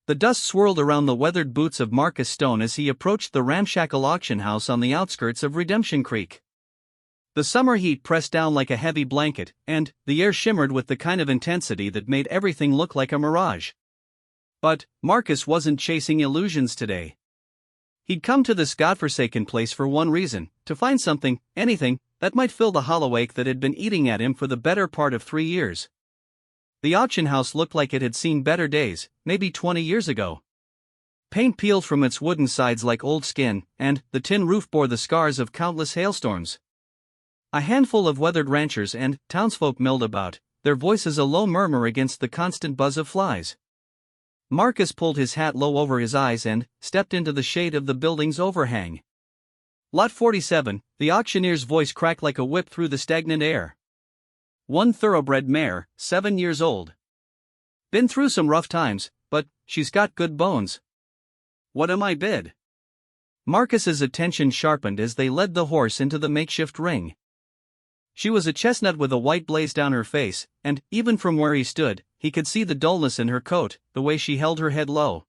The dust swirled around the weathered boots of Marcus Stone as he approached the ramshackle auction house on the outskirts of Redemption Creek. The summer heat pressed down like a heavy blanket, and the air shimmered with the kind of intensity that made everything look like a mirage. But Marcus wasn't chasing illusions today. He'd come to this godforsaken place for one reason: to find something, anything, that might fill the hollow ache that had been eating at him for the better part of 3 years. The auction house looked like it had seen better days, maybe 20 years ago. Paint peeled from its wooden sides like old skin, and the tin roof bore the scars of countless hailstorms. A handful of weathered ranchers and townsfolk milled about, their voices a low murmur against the constant buzz of flies. Marcus pulled his hat low over his eyes and stepped into the shade of the building's overhang. Lot 47, the auctioneer's voice cracked like a whip through the stagnant air. One thoroughbred mare, 7 years old. Been through some rough times, but she's got good bones. What am I bid? Marcus's attention sharpened as they led the horse into the makeshift ring. She was a chestnut with a white blaze down her face, and, even from where he stood, he could see the dullness in her coat, the way she held her head low.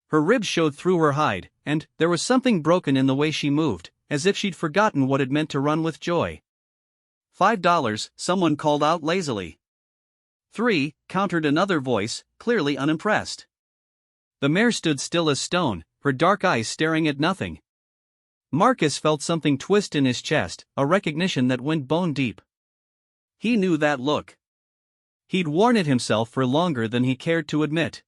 Her ribs showed through her hide, and there was something broken in the way she moved, as if she'd forgotten what it meant to run with joy. $5, someone called out lazily. 3, countered another voice, clearly unimpressed. The mare stood still as stone, her dark eyes staring at nothing. Marcus felt something twist in his chest, a recognition that went bone deep. He knew that look. He'd worn it himself for longer than he cared to admit.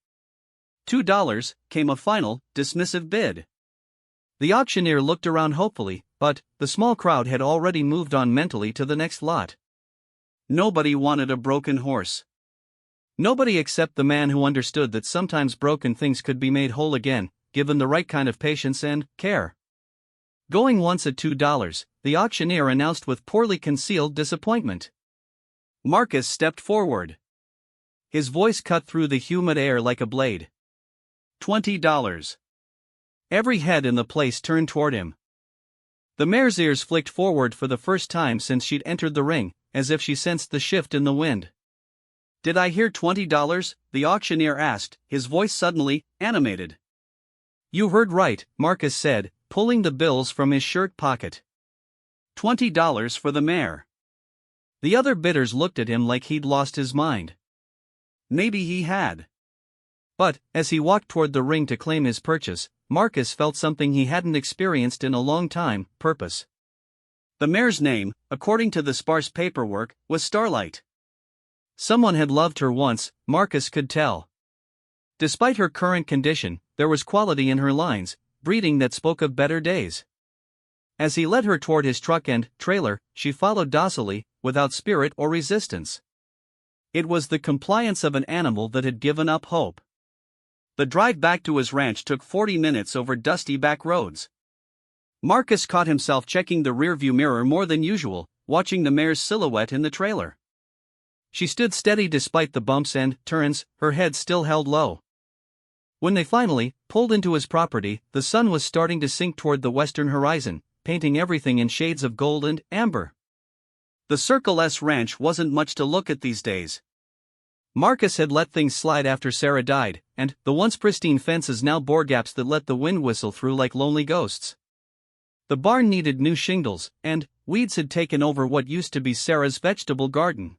$2, came a final, dismissive bid. The auctioneer looked around hopefully, but the small crowd had already moved on mentally to the next lot. Nobody wanted a broken horse. Nobody except the man who understood that sometimes broken things could be made whole again, given the right kind of patience and care. Going once at $2, the auctioneer announced with poorly concealed disappointment. Marcus stepped forward. His voice cut through the humid air like a blade. $20. Every head in the place turned toward him. The mare's ears flicked forward for the first time since she'd entered the ring, as if she sensed the shift in the wind. Did I hear $20? The auctioneer asked, his voice suddenly animated. You heard right, Marcus said, pulling the bills from his shirt pocket. $20 for the mare. The other bidders looked at him like he'd lost his mind. Maybe he had. But, as he walked toward the ring to claim his purchase, Marcus felt something he hadn't experienced in a long time: purpose. The mare's name, according to the sparse paperwork, was Starlight. Someone had loved her once, Marcus could tell. Despite her current condition, there was quality in her lines, breeding that spoke of better days. As he led her toward his truck and trailer, she followed docilely, without spirit or resistance. It was the compliance of an animal that had given up hope. The drive back to his ranch took 40 minutes over dusty back roads. Marcus caught himself checking the rearview mirror more than usual, watching the mare's silhouette in the trailer. She stood steady despite the bumps and turns, her head still held low. When they finally pulled into his property, the sun was starting to sink toward the western horizon, painting everything in shades of gold and amber. The Circle S ranch wasn't much to look at these days. Marcus had let things slide after Sarah died, and the once pristine fences now bore gaps that let the wind whistle through like lonely ghosts. The barn needed new shingles, and weeds had taken over what used to be Sarah's vegetable garden.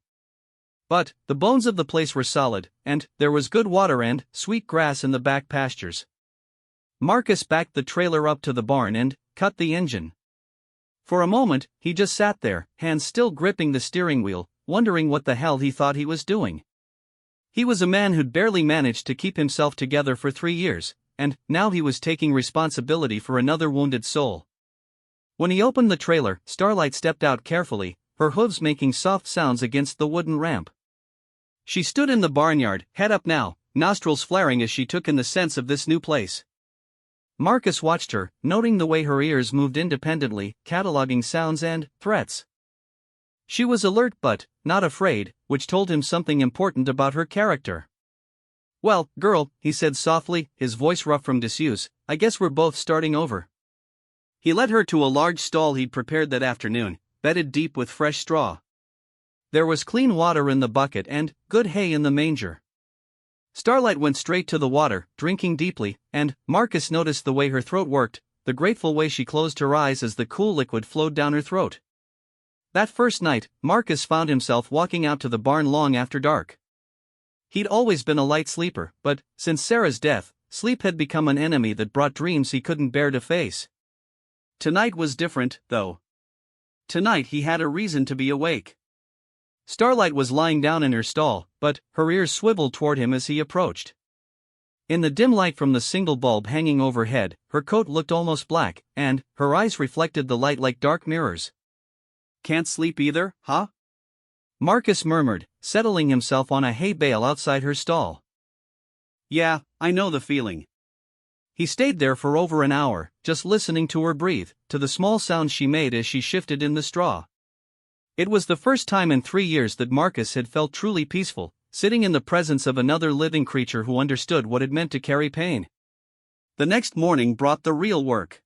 But the bones of the place were solid, and there was good water and sweet grass in the back pastures. Marcus backed the trailer up to the barn and cut the engine. For a moment, he just sat there, hands still gripping the steering wheel, wondering what the hell he thought he was doing. He was a man who'd barely managed to keep himself together for 3 years, and now he was taking responsibility for another wounded soul. When he opened the trailer, Starlight stepped out carefully, her hooves making soft sounds against the wooden ramp. She stood in the barnyard, head up now, nostrils flaring as she took in the sense of this new place. Marcus watched her, noting the way her ears moved independently, cataloging sounds and threats. She was alert but not afraid, which told him something important about her character. Well, girl, he said softly, his voice rough from disuse, I guess we're both starting over. He led her to a large stall he'd prepared that afternoon, bedded deep with fresh straw. There was clean water in the bucket and good hay in the manger. Starlight went straight to the water, drinking deeply, and Marcus noticed the way her throat worked, the grateful way she closed her eyes as the cool liquid flowed down her throat. That first night, Marcus found himself walking out to the barn long after dark. He'd always been a light sleeper, but, since Sarah's death, sleep had become an enemy that brought dreams he couldn't bear to face. Tonight was different, though. Tonight he had a reason to be awake. Starlight was lying down in her stall, but her ears swiveled toward him as he approached. In the dim light from the single bulb hanging overhead, her coat looked almost black, and her eyes reflected the light like dark mirrors. "Can't sleep either, huh?" Marcus murmured, settling himself on a hay bale outside her stall. "Yeah, I know the feeling." He stayed there for over an hour, just listening to her breathe, to the small sounds she made as she shifted in the straw. It was the first time in 3 years that Marcus had felt truly peaceful, sitting in the presence of another living creature who understood what it meant to carry pain. The next morning brought the real work.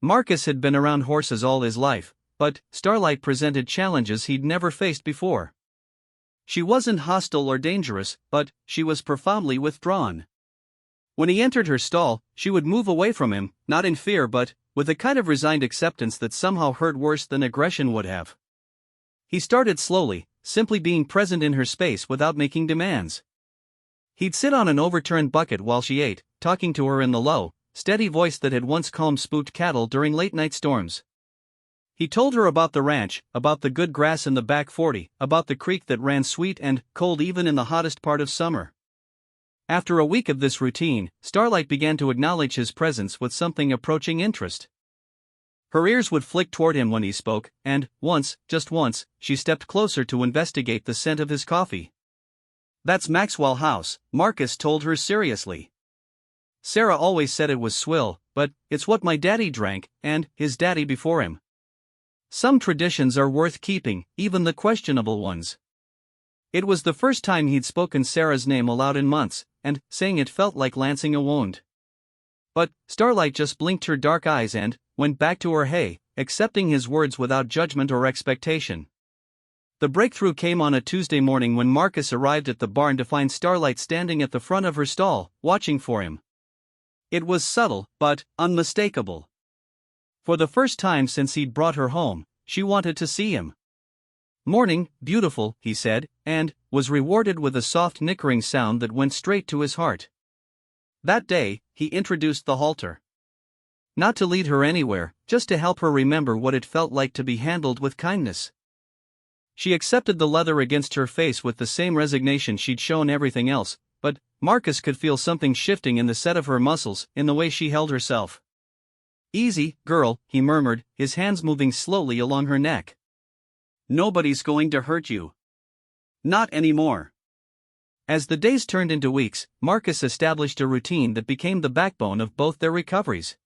Marcus had been around horses all his life, but Starlight presented challenges he'd never faced before. She wasn't hostile or dangerous, but she was profoundly withdrawn. When he entered her stall, she would move away from him, not in fear but with a kind of resigned acceptance that somehow hurt worse than aggression would have. He started slowly, simply being present in her space without making demands. He'd sit on an overturned bucket while she ate, talking to her in the low, steady voice that had once calmed spooked cattle during late-night storms. He told her about the ranch, about the good grass in the back 40, about the creek that ran sweet and cold even in the hottest part of summer. After a week of this routine, Starlight began to acknowledge his presence with something approaching interest. Her ears would flick toward him when he spoke, and once, just once, she stepped closer to investigate the scent of his coffee. "That's Maxwell House," Marcus told her seriously. "Sarah always said it was swill, but it's what my daddy drank, and his daddy before him. Some traditions are worth keeping, even the questionable ones." It was the first time he'd spoken Sarah's name aloud in months, and saying it felt like lancing a wound. But Starlight just blinked her dark eyes and went back to her hay, accepting his words without judgment or expectation. The breakthrough came on a Tuesday morning when Marcus arrived at the barn to find Starlight standing at the front of her stall, watching for him. It was subtle, but unmistakable. For the first time since he'd brought her home, she wanted to see him. "Morning, beautiful," he said, and was rewarded with a soft nickering sound that went straight to his heart. That day, he introduced the halter. Not to lead her anywhere, just to help her remember what it felt like to be handled with kindness. She accepted the leather against her face with the same resignation she'd shown everything else, but Marcus could feel something shifting in the set of her muscles, in the way she held herself. "Easy, girl," he murmured, his hands moving slowly along her neck. "Nobody's going to hurt you. Not anymore." As the days turned into weeks, Marcus established a routine that became the backbone of both their recoveries.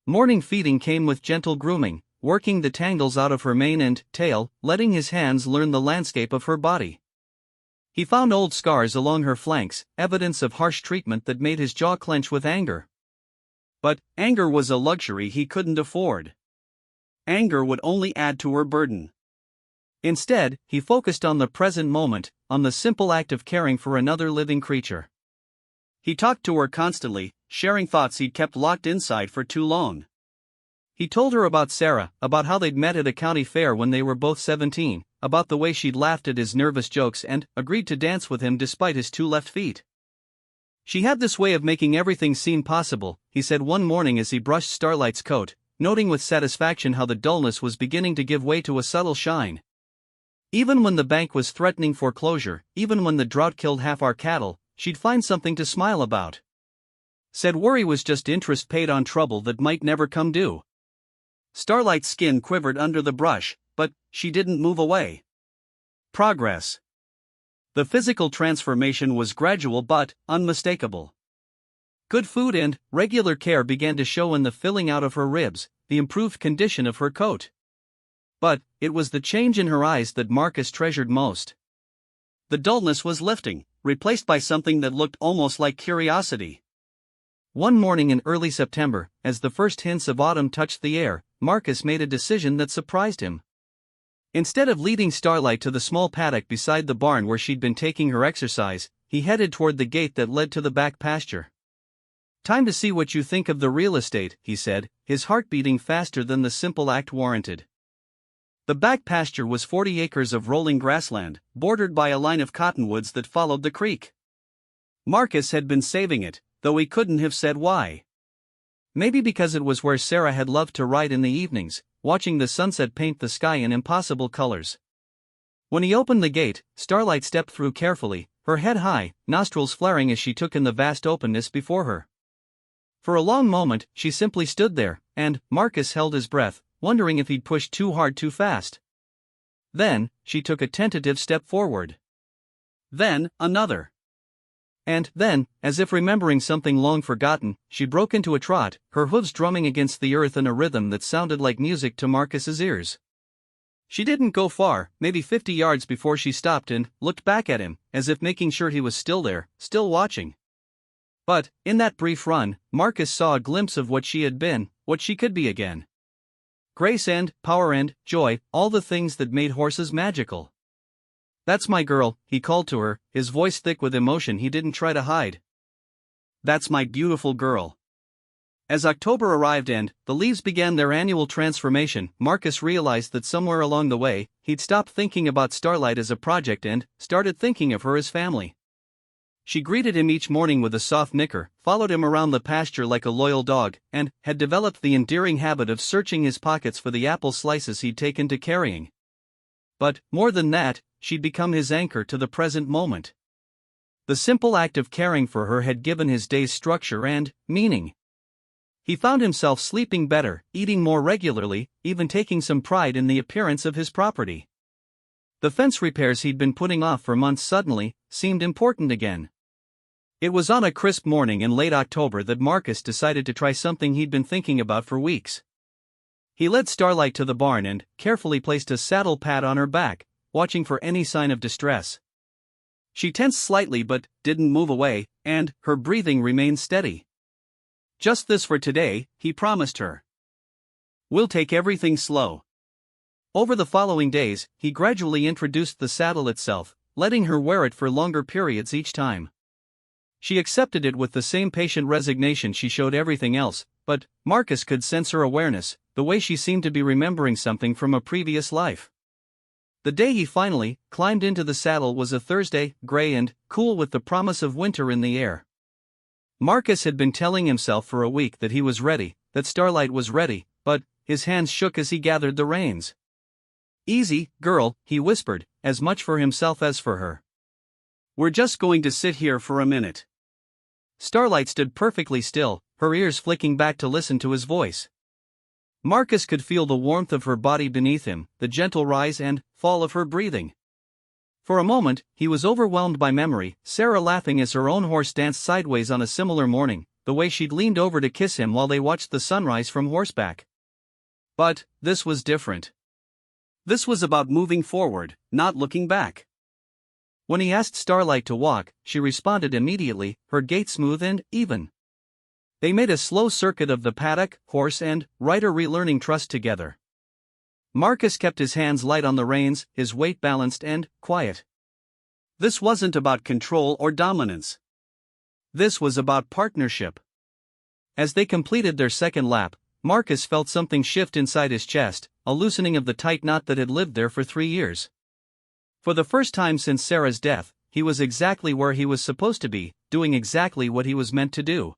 Morning feeding came with gentle grooming, working the tangles out of her mane and tail, letting his hands learn the landscape of her body. He found old scars along her flanks, evidence of harsh treatment that made his jaw clench with anger. But anger was a luxury he couldn't afford. Anger would only add to her burden. Instead, he focused on the present moment, on the simple act of caring for another living creature. He talked to her constantly, sharing thoughts he'd kept locked inside for too long. He told her about Sarah, about how they'd met at a county fair when they were both 17, about the way she'd laughed at his nervous jokes and agreed to dance with him despite his 2 left feet. "She had this way of making everything seem possible," he said one morning as he brushed Starlight's coat, noting with satisfaction how the dullness was beginning to give way to a subtle shine. "Even when the bank was threatening foreclosure, even when the drought killed half our cattle, she'd find something to smile about. Said worry was just interest paid on trouble that might never come due." Starlight's skin quivered under the brush, but she didn't move away. Progress. The physical transformation was gradual but unmistakable. Good food and regular care began to show in the filling out of her ribs, the improved condition of her coat. But it was the change in her eyes that Marcus treasured most. The dullness was lifting, replaced by something that looked almost like curiosity. One morning in early September, as the first hints of autumn touched the air, Marcus made a decision that surprised him. Instead of leading Starlight to the small paddock beside the barn where she'd been taking her exercise, he headed toward the gate that led to the back pasture. "Time to see what you think of the real estate," he said, his heart beating faster than the simple act warranted. The back pasture was 40 acres of rolling grassland, bordered by a line of cottonwoods that followed the creek. Marcus had been saving it, though he couldn't have said why. Maybe because it was where Sarah had loved to ride in the evenings, watching the sunset paint the sky in impossible colors. When he opened the gate, Starlight stepped through carefully, her head high, nostrils flaring as she took in the vast openness before her. For a long moment, she simply stood there, and Marcus held his breath, wondering if he'd pushed too hard too fast. Then, she took a tentative step forward. Then, another. And then, as if remembering something long forgotten, she broke into a trot, her hooves drumming against the earth in a rhythm that sounded like music to Marcus's ears. She didn't go far, maybe 50 yards before she stopped and looked back at him, as if making sure he was still there, still watching. But, in that brief run, Marcus saw a glimpse of what she had been, what she could be again. Grace and power and joy, all the things that made horses magical. "That's my girl," he called to her, his voice thick with emotion he didn't try to hide. "That's my beautiful girl." As October arrived and the leaves began their annual transformation, Marcus realized that somewhere along the way, he'd stopped thinking about Starlight as a project and started thinking of her as family. She greeted him each morning with a soft nicker, followed him around the pasture like a loyal dog, and had developed the endearing habit of searching his pockets for the apple slices he'd taken to carrying. But, more than that, she'd become his anchor to the present moment. The simple act of caring for her had given his days structure and meaning. He found himself sleeping better, eating more regularly, even taking some pride in the appearance of his property. The fence repairs he'd been putting off for months suddenly seemed important again. It was on a crisp morning in late October that Marcus decided to try something he'd been thinking about for weeks. He led Starlight to the barn and carefully placed a saddle pad on her back, watching for any sign of distress. She tensed slightly but didn't move away, and her breathing remained steady. "Just this for today," he promised her. "We'll take everything slow." Over the following days, he gradually introduced the saddle itself, letting her wear it for longer periods each time. She accepted it with the same patient resignation she showed everything else, but Marcus could sense her awareness, the way she seemed to be remembering something from a previous life. The day he finally climbed into the saddle was a Thursday, gray and cool with the promise of winter in the air. Marcus had been telling himself for a week that he was ready, that Starlight was ready, but his hands shook as he gathered the reins. "Easy, girl," he whispered, as much for himself as for her. "We're just going to sit here for a minute." Starlight stood perfectly still, her ears flicking back to listen to his voice. Marcus could feel the warmth of her body beneath him, the gentle rise and fall of her breathing. For a moment, he was overwhelmed by memory, Sarah laughing as her own horse danced sideways on a similar morning, the way she'd leaned over to kiss him while they watched the sunrise from horseback. But this was different. This was about moving forward, not looking back. When he asked Starlight to walk, she responded immediately, her gait smooth and even. They made a slow circuit of the paddock, horse and rider relearning trust together. Marcus kept his hands light on the reins, his weight balanced and quiet. This wasn't about control or dominance. This was about partnership. As they completed their second lap, Marcus felt something shift inside his chest, a loosening of the tight knot that had lived there for 3 years. For the first time since Sarah's death, he was exactly where he was supposed to be, doing exactly what he was meant to do.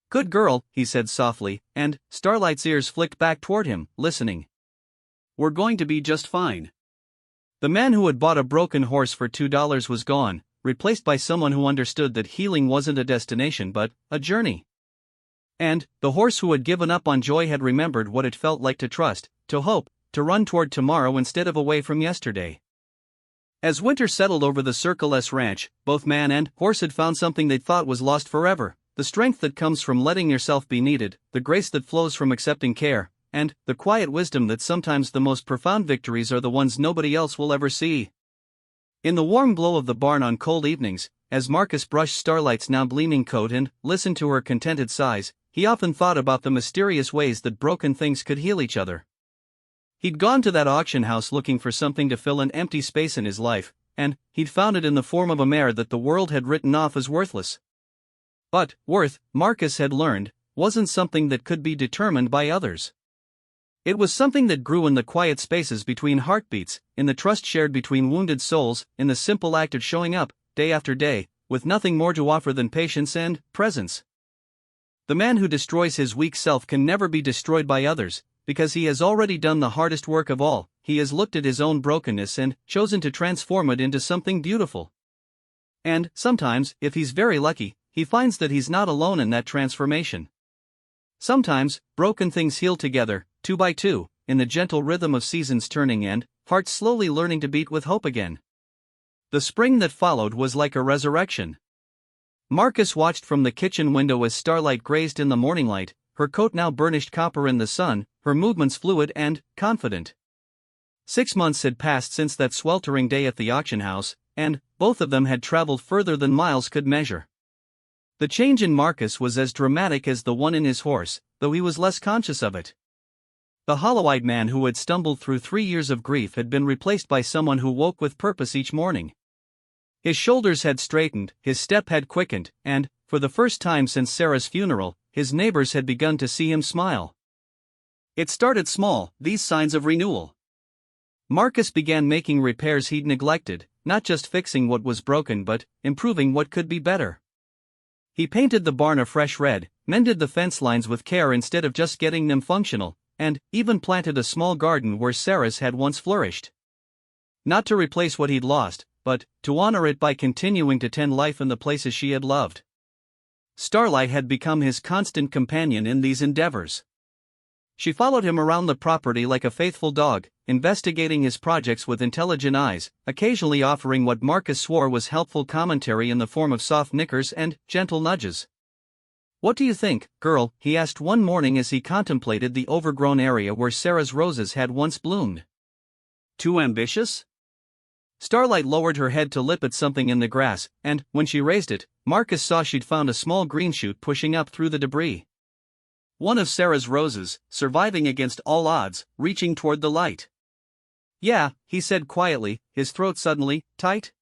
"Good girl," he said softly, and Starlight's ears flicked back toward him, listening. "We're going to be just fine." The man who had bought a broken horse for $2 was gone, replaced by someone who understood that healing wasn't a destination but a journey. And the horse who had given up on joy had remembered what it felt like to trust, to hope, to run toward tomorrow instead of away from yesterday. As winter settled over the Circle S ranch, both man and horse had found something they thought was lost forever, the strength that comes from letting yourself be needed, the grace that flows from accepting care, and the quiet wisdom that sometimes the most profound victories are the ones nobody else will ever see. In the warm glow of the barn on cold evenings, as Marcus brushed Starlight's now gleaming coat and listened to her contented sighs, he often thought about the mysterious ways that broken things could heal each other. He'd gone to that auction house looking for something to fill an empty space in his life, and he'd found it in the form of a mare that the world had written off as worthless. But worth, Marcus had learned, wasn't something that could be determined by others. It was something that grew in the quiet spaces between heartbeats, in the trust shared between wounded souls, in the simple act of showing up, day after day, with nothing more to offer than patience and presence. The man who destroys his weak self can never be destroyed by others, because he has already done the hardest work of all. He has looked at his own brokenness and chosen to transform it into something beautiful. And, sometimes, if he's very lucky, he finds that he's not alone in that transformation. Sometimes, broken things heal together, 2 by 2, in the gentle rhythm of seasons turning and hearts slowly learning to beat with hope again. The spring that followed was like a resurrection. Marcus watched from the kitchen window as starlight grazed in the morning light, her coat now burnished copper in the sun, her movements fluid and confident. 6 months had passed since that sweltering day at the auction house, and both of them had traveled further than miles could measure. The change in Marcus was as dramatic as the one in his horse, though he was less conscious of it. The hollow-eyed man who had stumbled through 3 years of grief had been replaced by someone who woke with purpose each morning. His shoulders had straightened, his step had quickened, and, for the first time since Sarah's funeral, his neighbors had begun to see him smile. It started small, these signs of renewal. Marcus began making repairs he'd neglected, not just fixing what was broken but improving what could be better. He painted the barn a fresh red, mended the fence lines with care instead of just getting them functional, and even planted a small garden where Sarah's had once flourished. Not to replace what he'd lost, but to honor it by continuing to tend life in the places she had loved. Starlight had become his constant companion in these endeavors. She followed him around the property like a faithful dog, investigating his projects with intelligent eyes, occasionally offering what Marcus swore was helpful commentary in the form of soft nickers and gentle nudges. "What do you think, girl?" he asked one morning as he contemplated the overgrown area where Sarah's roses had once bloomed. "Too ambitious?" Starlight lowered her head to lip at something in the grass, and, when she raised it, Marcus saw she'd found a small green shoot pushing up through the debris. One of Sarah's roses, surviving against all odds, reaching toward the light. "Yeah," he said quietly, his throat suddenly tight.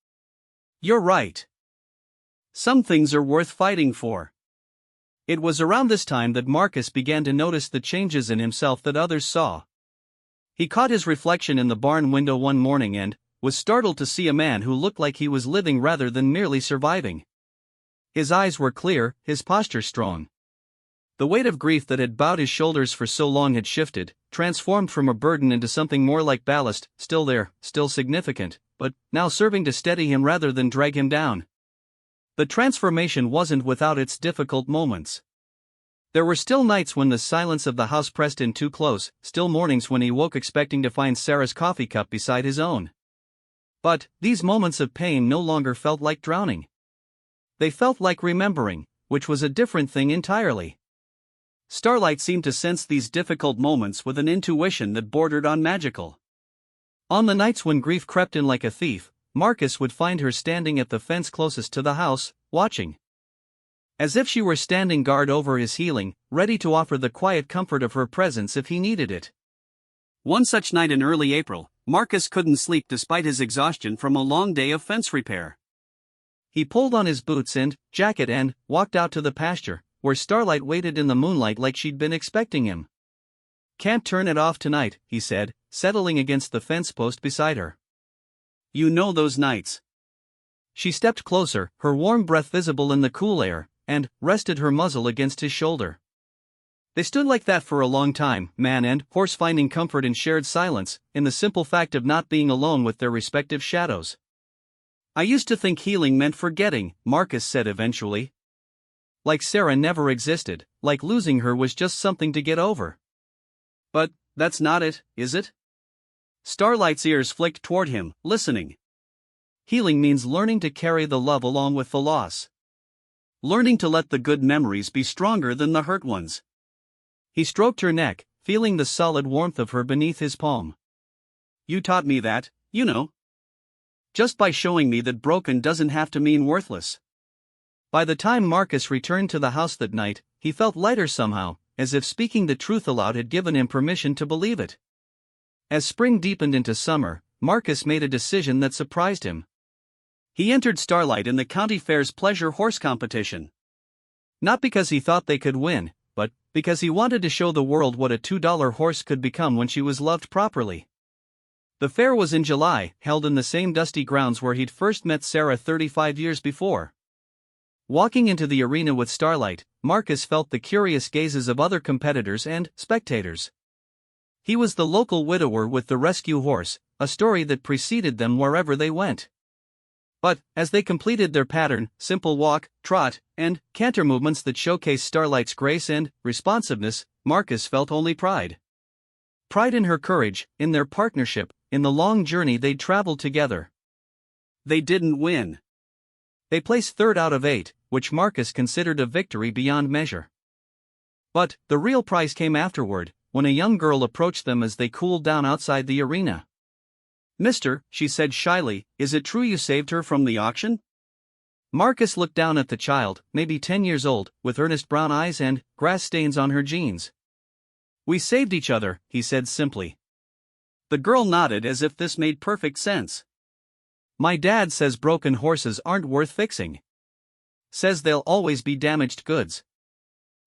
"You're right. Some things are worth fighting for." It was around this time that Marcus began to notice the changes in himself that others saw. He caught his reflection in the barn window one morning and was startled to see a man who looked like he was living rather than merely surviving. His eyes were clear, his posture strong. The weight of grief that had bowed his shoulders for so long had shifted, transformed from a burden into something more like ballast, still there, still significant, but now serving to steady him rather than drag him down. The transformation wasn't without its difficult moments. There were still nights when the silence of the house pressed in too close, still mornings when he woke expecting to find Sarah's coffee cup beside his own. But these moments of pain no longer felt like drowning. They felt like remembering, which was a different thing entirely. Starlight seemed to sense these difficult moments with an intuition that bordered on magical. On the nights when grief crept in like a thief, Marcus would find her standing at the fence closest to the house, watching. As if she were standing guard over his healing, ready to offer the quiet comfort of her presence if he needed it. One such night in early April, Marcus couldn't sleep despite his exhaustion from a long day of fence repair. He pulled on his boots and jacket and walked out to the pasture, where Starlight waited in the moonlight like she'd been expecting him. "Can't turn it off tonight," he said, settling against the fence post beside her. "You know those nights." She stepped closer, her warm breath visible in the cool air, and rested her muzzle against his shoulder. They stood like that for a long time, man and horse finding comfort in shared silence, in the simple fact of not being alone with their respective shadows. "I used to think healing meant forgetting," Marcus said eventually. "Like Sarah never existed, like losing her was just something to get over." "But that's not it, is it?" Starlight's ears flicked toward him, listening. "Healing means learning to carry the love along with the loss. Learning to let the good memories be stronger than the hurt ones." He stroked her neck, feeling the solid warmth of her beneath his palm. "You taught me that, you know. Just by showing me that broken doesn't have to mean worthless." By the time Marcus returned to the house that night, he felt lighter somehow, as if speaking the truth aloud had given him permission to believe it. As spring deepened into summer, Marcus made a decision that surprised him. He entered Starlight in the county fair's pleasure horse competition. Not because he thought they could win, but because he wanted to show the world what a $2 horse could become when she was loved properly. The fair was in July, held in the same dusty grounds where he'd first met Sarah 35 years before. Walking into the arena with Starlight, Marcus felt the curious gazes of other competitors and spectators. He was the local widower with the rescue horse, a story that preceded them wherever they went. But, as they completed their pattern, simple walk, trot, and canter movements that showcased Starlight's grace and responsiveness, Marcus felt only pride. Pride in her courage, in their partnership, in the long journey they'd traveled together. They didn't win. They placed third out of 8, which Marcus considered a victory beyond measure. But the real prize came afterward, when a young girl approached them as they cooled down outside the arena. "Mister," she said shyly, "is it true you saved her from the auction?" Marcus looked down at the child, maybe 10 years old, with earnest brown eyes and grass stains on her jeans. "We saved each other," he said simply. The girl nodded as if this made perfect sense. "My dad says broken horses aren't worth fixing. Says they'll always be damaged goods."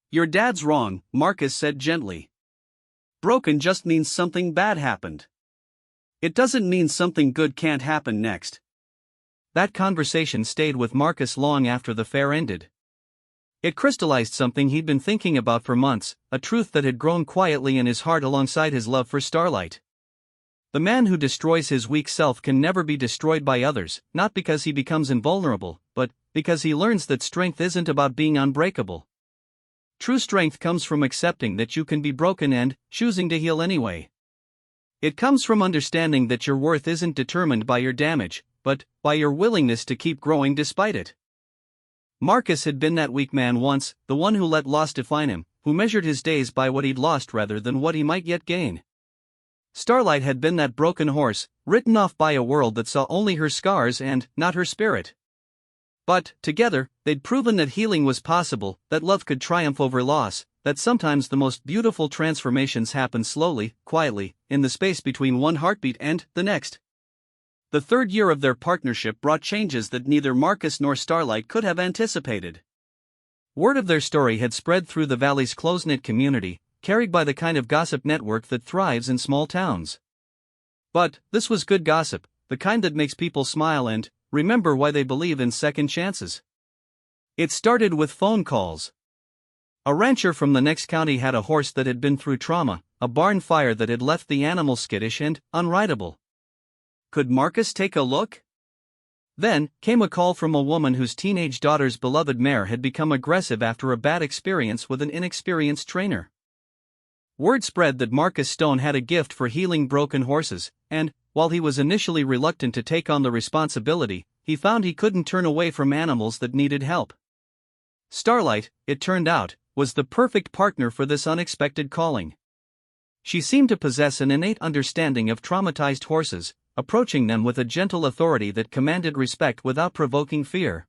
"Your dad's wrong," Marcus said gently. "Broken just means something bad happened. It doesn't mean something good can't happen next." That conversation stayed with Marcus long after the fair ended. It crystallized something he'd been thinking about for months, a truth that had grown quietly in his heart alongside his love for Starlight. The man who destroys his weak self can never be destroyed by others, not because he becomes invulnerable, but because he learns that strength isn't about being unbreakable. True strength comes from accepting that you can be broken and choosing to heal anyway. It comes from understanding that your worth isn't determined by your damage, but by your willingness to keep growing despite it. Marcus had been that weak man once, the one who let loss define him, who measured his days by what he'd lost rather than what he might yet gain. Starlight had been that broken horse, written off by a world that saw only her scars and not her spirit. But, together, they'd proven that healing was possible, that love could triumph over loss, that sometimes the most beautiful transformations happen slowly, quietly, in the space between one heartbeat and the next. The third year of their partnership brought changes that neither Marcus nor Starlight could have anticipated. Word of their story had spread through the valley's close-knit community, carried by the kind of gossip network that thrives in small towns. But this was good gossip, the kind that makes people smile and remember why they believe in second chances. It started with phone calls. A rancher from the next county had a horse that had been through trauma, a barn fire that had left the animal skittish and unrideable. Could Marcus take a look? Then came a call from a woman whose teenage daughter's beloved mare had become aggressive after a bad experience with an inexperienced trainer. Word spread that Marcus Stone had a gift for healing broken horses, and, while he was initially reluctant to take on the responsibility, he found he couldn't turn away from animals that needed help. Starlight, it turned out, was the perfect partner for this unexpected calling. She seemed to possess an innate understanding of traumatized horses, approaching them with a gentle authority that commanded respect without provoking fear.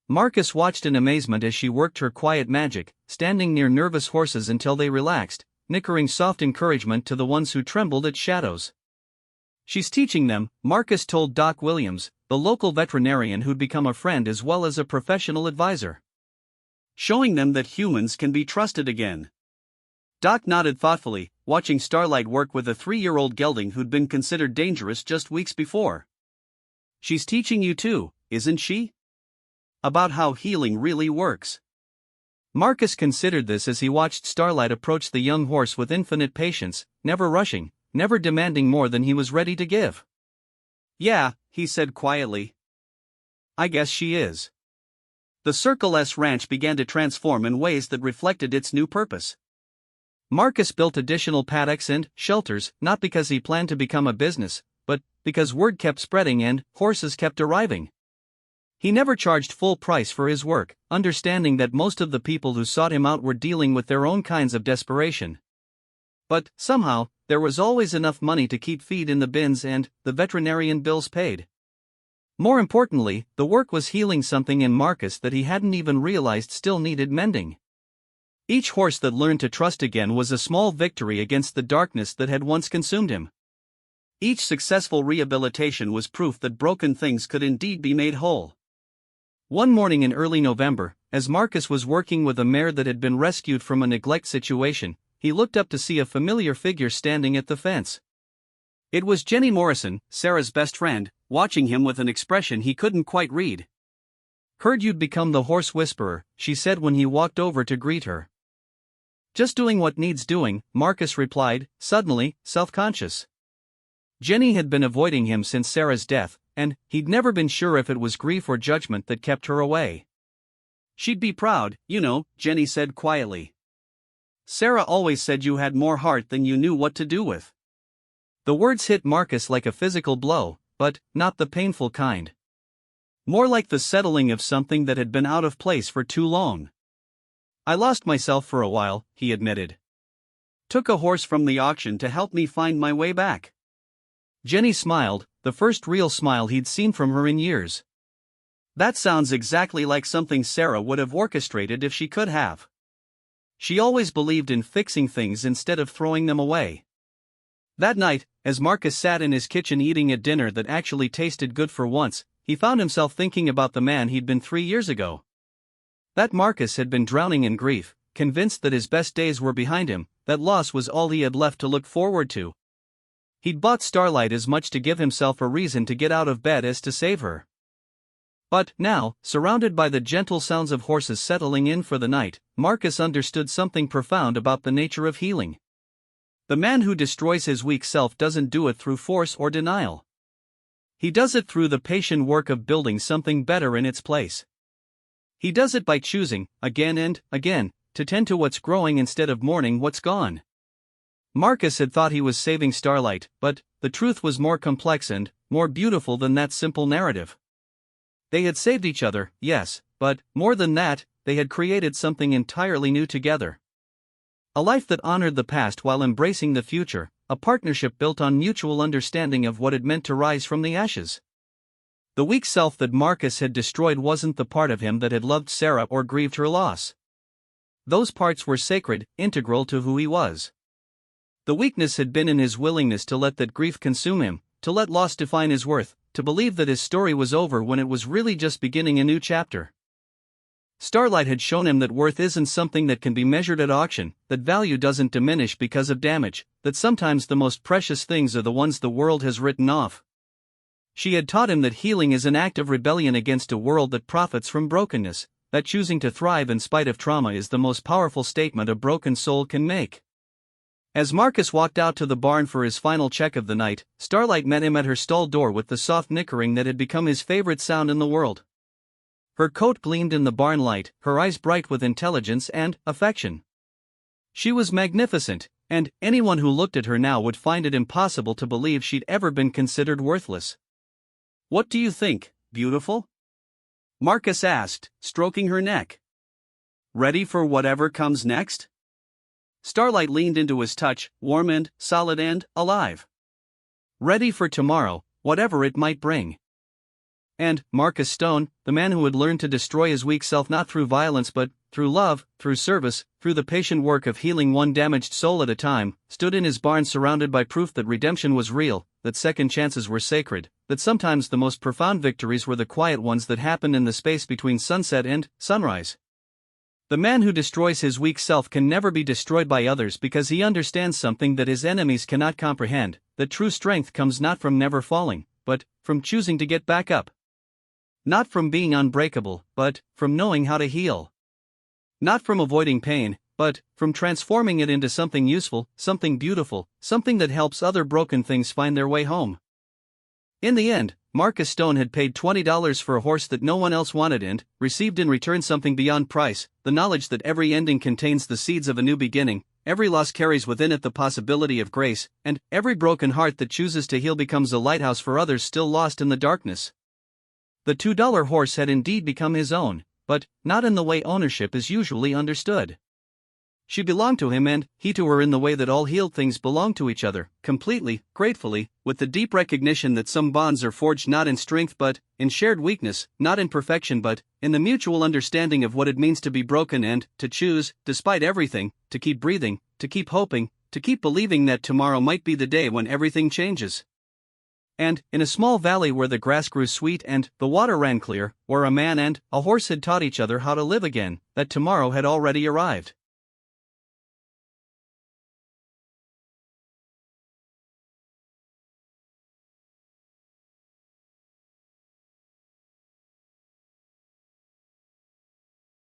Marcus watched in amazement as she worked her quiet magic, standing near nervous horses until they relaxed, nickering soft encouragement to the ones who trembled at shadows. "She's teaching them," Marcus told Doc Williams, the local veterinarian who'd become a friend as well as a professional advisor. "Showing them that humans can be trusted again." Doc nodded thoughtfully, watching Starlight work with a 3-year-old gelding who'd been considered dangerous just weeks before. "She's teaching you too, isn't she? About how healing really works." Marcus considered this as he watched Starlight approach the young horse with infinite patience, never rushing, never demanding more than he was ready to give. "Yeah," he said quietly. "I guess she is." The Circle S ranch began to transform in ways that reflected its new purpose. Marcus built additional paddocks and shelters, not because he planned to become a business, but because word kept spreading and horses kept arriving. He never charged full price for his work, understanding that most of the people who sought him out were dealing with their own kinds of desperation. But, somehow, there was always enough money to keep feed in the bins and the veterinarian bills paid. More importantly, the work was healing something in Marcus that he hadn't even realized still needed mending. Each horse that learned to trust again was a small victory against the darkness that had once consumed him. Each successful rehabilitation was proof that broken things could indeed be made whole. One morning in early November, as Marcus was working with a mare that had been rescued from a neglect situation, he looked up to see a familiar figure standing at the fence. It was Jenny Morrison, Sarah's best friend, watching him with an expression he couldn't quite read. "Heard you'd become the horse whisperer," she said when he walked over to greet her. "Just doing what needs doing," Marcus replied, suddenly self-conscious. Jenny had been avoiding him since Sarah's death, and he'd never been sure if it was grief or judgment that kept her away. "She'd be proud, you know," Jenny said quietly. "Sarah always said you had more heart than you knew what to do with." The words hit Marcus like a physical blow, but not the painful kind. More like the settling of something that had been out of place for too long. "I lost myself for a while," he admitted. "Took a horse from the auction to help me find my way back." Jenny smiled, the first real smile he'd seen from her in years. "That sounds exactly like something Sarah would have orchestrated if she could have. She always believed in fixing things instead of throwing them away." That night, as Marcus sat in his kitchen eating a dinner that actually tasted good for once, he found himself thinking about the man he'd been 3 years ago. That Marcus had been drowning in grief, convinced that his best days were behind him, that loss was all he had left to look forward to. He'd bought Starlight as much to give himself a reason to get out of bed as to save her. But now, surrounded by the gentle sounds of horses settling in for the night, Marcus understood something profound about the nature of healing. The man who destroys his weak self doesn't do it through force or denial. He does it through the patient work of building something better in its place. He does it by choosing, again and again, to tend to what's growing instead of mourning what's gone. Marcus had thought he was saving Starlight, but the truth was more complex and more beautiful than that simple narrative. They had saved each other, yes, but more than that, they had created something entirely new together. A life that honored the past while embracing the future, a partnership built on mutual understanding of what it meant to rise from the ashes. The weak self that Marcus had destroyed wasn't the part of him that had loved Sarah or grieved her loss. Those parts were sacred, integral to who he was. The weakness had been in his willingness to let that grief consume him, to let loss define his worth, to believe that his story was over when it was really just beginning a new chapter. Starlight had shown him that worth isn't something that can be measured at auction, that value doesn't diminish because of damage, that sometimes the most precious things are the ones the world has written off. She had taught him that healing is an act of rebellion against a world that profits from brokenness, that choosing to thrive in spite of trauma is the most powerful statement a broken soul can make. As Marcus walked out to the barn for his final check of the night, Starlight met him at her stall door with the soft nickering that had become his favorite sound in the world. Her coat gleamed in the barn light, her eyes bright with intelligence and affection. She was magnificent, and anyone who looked at her now would find it impossible to believe she'd ever been considered worthless. "What do you think, beautiful?" Marcus asked, stroking her neck. "Ready for whatever comes next?" Starlight leaned into his touch, warm and solid and alive. "Ready for tomorrow, whatever it might bring." And Marcus Stone, the man who had learned to destroy his weak self not through violence but through love, through service, through the patient work of healing one damaged soul at a time, stood in his barn surrounded by proof that redemption was real, that second chances were sacred, that sometimes the most profound victories were the quiet ones that happened in the space between sunset and sunrise. The man who destroys his weak self can never be destroyed by others because he understands something that his enemies cannot comprehend, that true strength comes not from never falling, but from choosing to get back up. Not from being unbreakable, but from knowing how to heal. Not from avoiding pain, but from transforming it into something useful, something beautiful, something that helps other broken things find their way home. In the end, Marcus Stone had paid $20 for a horse that no one else wanted and received in return something beyond price, the knowledge that every ending contains the seeds of a new beginning, every loss carries within it the possibility of grace, and every broken heart that chooses to heal becomes a lighthouse for others still lost in the darkness. The $2 horse had indeed become his own, but not in the way ownership is usually understood. She belonged to him and he to her in the way that all healed things belong to each other, completely, gratefully, with the deep recognition that some bonds are forged not in strength but in shared weakness, not in perfection but in the mutual understanding of what it means to be broken and to choose, despite everything, to keep breathing, to keep hoping, to keep believing that tomorrow might be the day when everything changes. And, in a small valley where the grass grew sweet and the water ran clear, where a man and a horse had taught each other how to live again, that tomorrow had already arrived.